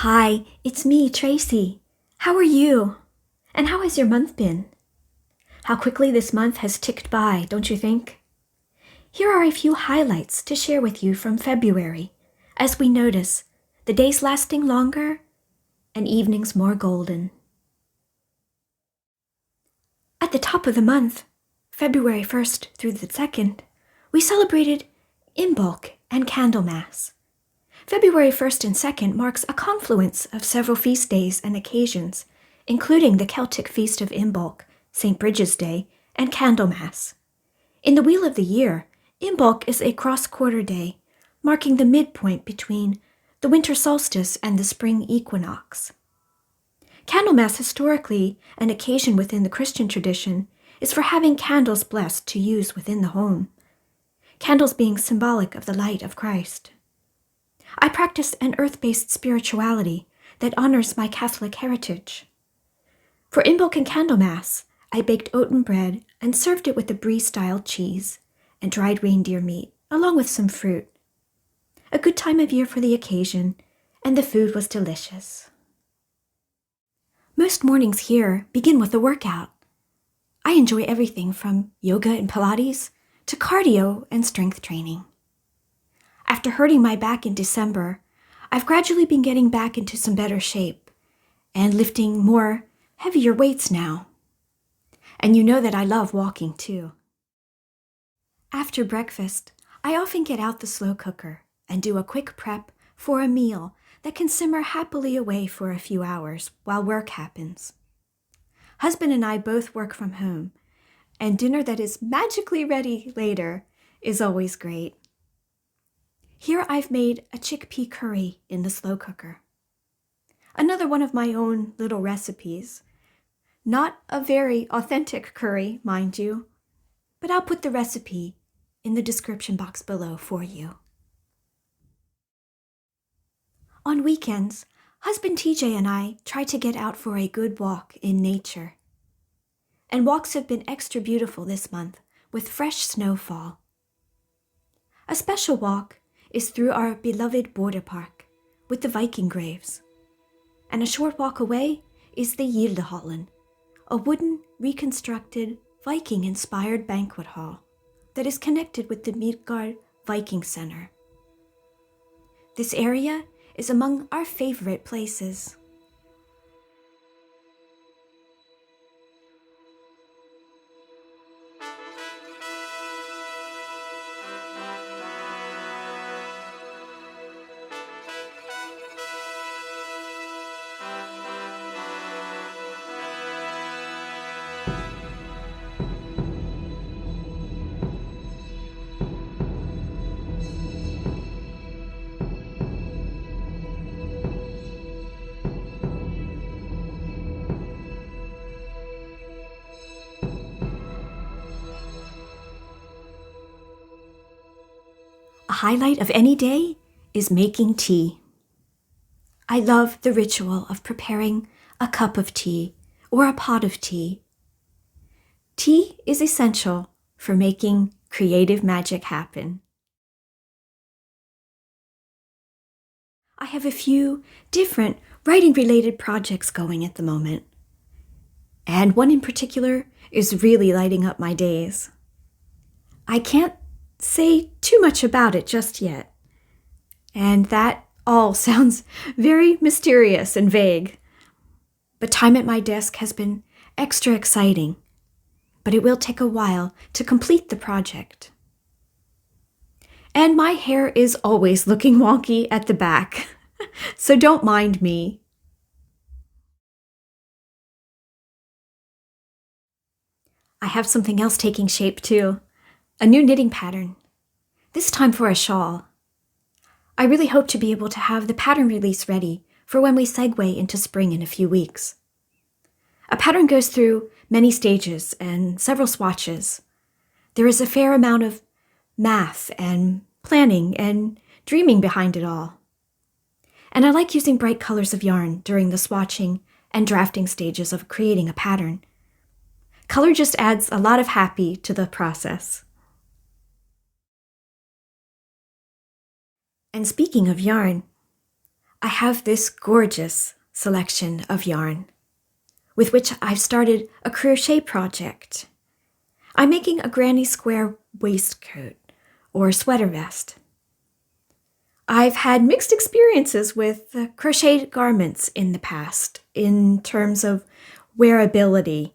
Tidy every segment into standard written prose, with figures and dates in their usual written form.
Hi, it's me, Tracy. How are you? And how has your month been? How quickly this month has ticked by, don't you think? Here are a few highlights to share with you from February, as we notice the days lasting longer and evenings more golden. At the top of the month, February 1st through the 2nd, we celebrated Imbolc and Candlemas. February 1st and 2nd marks a confluence of several feast days and occasions, including the Celtic feast of Imbolc, St. Bridget's Day, and Candlemas. In the Wheel of the Year, Imbolc is a cross-quarter day, marking the midpoint between the winter solstice and the spring equinox. Candlemas, historically an occasion within the Christian tradition, is for having candles blessed to use within the home, candles being symbolic of the light of Christ. I practice an earth-based spirituality that honors my Catholic heritage. For Imbolc and Candlemas, I baked oaten bread and served it with a brie-style cheese and dried reindeer meat, along with some fruit. A good time of year for the occasion, and the food was delicious. Most mornings here begin with a workout. I enjoy everything from yoga and Pilates to cardio and strength training. After hurting my back in December, I've gradually been getting back into some better shape and lifting more heavier weights now. And you know that I love walking too. After breakfast, I often get out the slow cooker and do a quick prep for a meal that can simmer happily away for a few hours while work happens. Husband and I both work from home, and dinner that is magically ready later is always great. Here I've made a chickpea curry in the slow cooker. Another one of my own little recipes. Not a very authentic curry, mind you, but I'll put the recipe in the description box below for you. On weekends, husband TJ and I try to get out for a good walk in nature. And walks have been extra beautiful this month with fresh snowfall. A special walk is through our beloved Borre Park with the Viking graves. And a short walk away is the Gildehallen, a wooden, reconstructed, Viking-inspired banquet hall that is connected with the Midgard Viking Center. This area is among our favorite places. A highlight of any day is making tea. I love the ritual of preparing a cup of tea or a pot of tea. Tea is essential for making creative magic happen. I have a few different writing-related projects going at the moment, and one in particular is really lighting up my days. I can't say too much about it just yet, and that all sounds very mysterious and vague. But time at my desk has been extra exciting, but it will take a while to complete the project. And my hair is always looking wonky at the back, so don't mind me. I have something else taking shape too. A new knitting pattern, this time for a shawl. I really hope to be able to have the pattern release ready for when we segue into spring in a few weeks. A pattern goes through many stages and several swatches. There is a fair amount of math and planning and dreaming behind it all. And I like using bright colors of yarn during the swatching and drafting stages of creating a pattern. Color just adds a lot of happy to the process. And speaking of yarn, I have this gorgeous selection of yarn, with which I've started a crochet project. I'm making a granny square waistcoat or sweater vest. I've had mixed experiences with crocheted garments in the past in terms of wearability.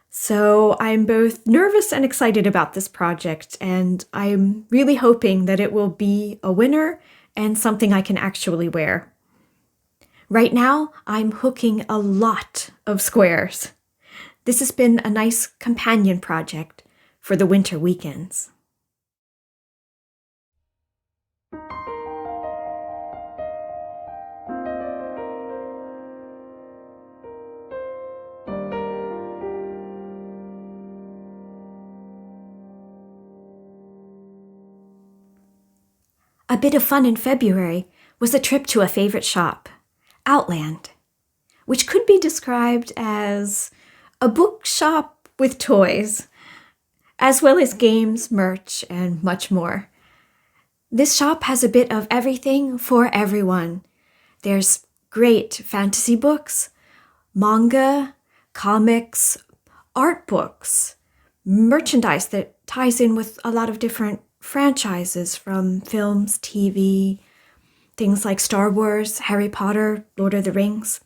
So I'm both nervous and excited about this project, and I'm really hoping that it will be a winner and something I can actually wear. Right now, I'm hooking a lot of squares. This has been a nice companion project for the winter weekends. A bit of fun in February was a trip to a favorite shop, Outland, which could be described as a bookshop with toys, as well as games, merch, and much more. This shop has a bit of everything for everyone. There's great fantasy books, manga, comics, art books, merchandise that ties in with a lot of different franchises from films, TV, things like Star Wars, Harry Potter, Lord of the Rings.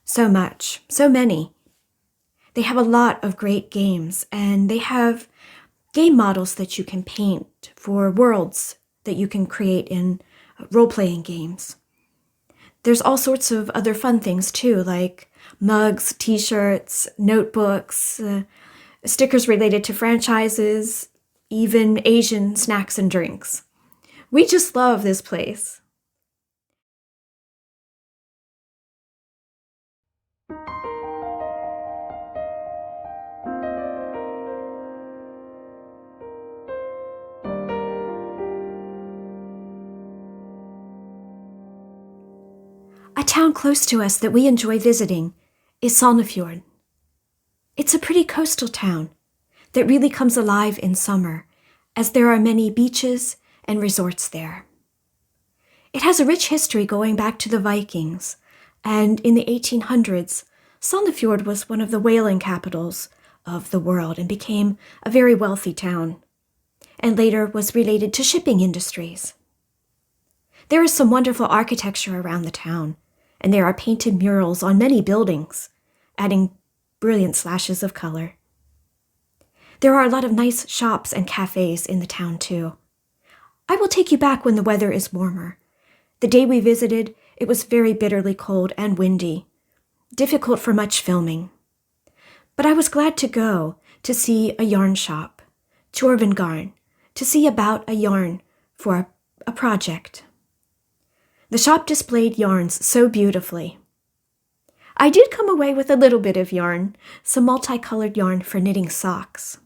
So much, so many. They have a lot of great games, and they have game models that you can paint for worlds that you can create in role-playing games. There's all sorts of other fun things too, like mugs, t-shirts, notebooks, stickers related to franchises, even Asian snacks and drinks. We just love this place. A town close to us that we enjoy visiting is Sandefjord. It's a pretty coastal town that really comes alive in summer, as there are many beaches and resorts there. It has a rich history going back to the Vikings, and in the 1800s, Sandefjord was one of the whaling capitals of the world and became a very wealthy town, and later was related to shipping industries. There is some wonderful architecture around the town, and there are painted murals on many buildings, adding brilliant slashes of color. There are a lot of nice shops and cafes in the town, too. I will take you back when the weather is warmer. The day we visited, it was very bitterly cold and windy, difficult for much filming. But I was glad to go to see a yarn shop, Garn, to see about a yarn for a project. The shop displayed yarns so beautifully. I did come away with a little bit of yarn, some multicolored yarn for knitting socks.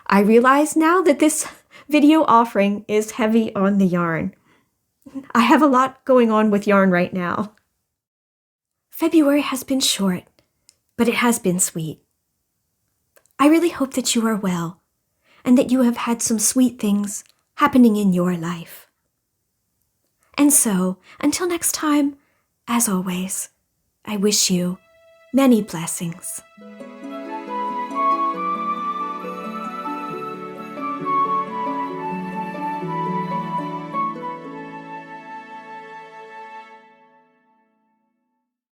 I realize now that this video offering is heavy on the yarn. I have a lot going on with yarn right now. February has been short, but it has been sweet. I really hope that you are well and that you have had some sweet things happening in your life. And so, until next time, as always, I wish you many blessings.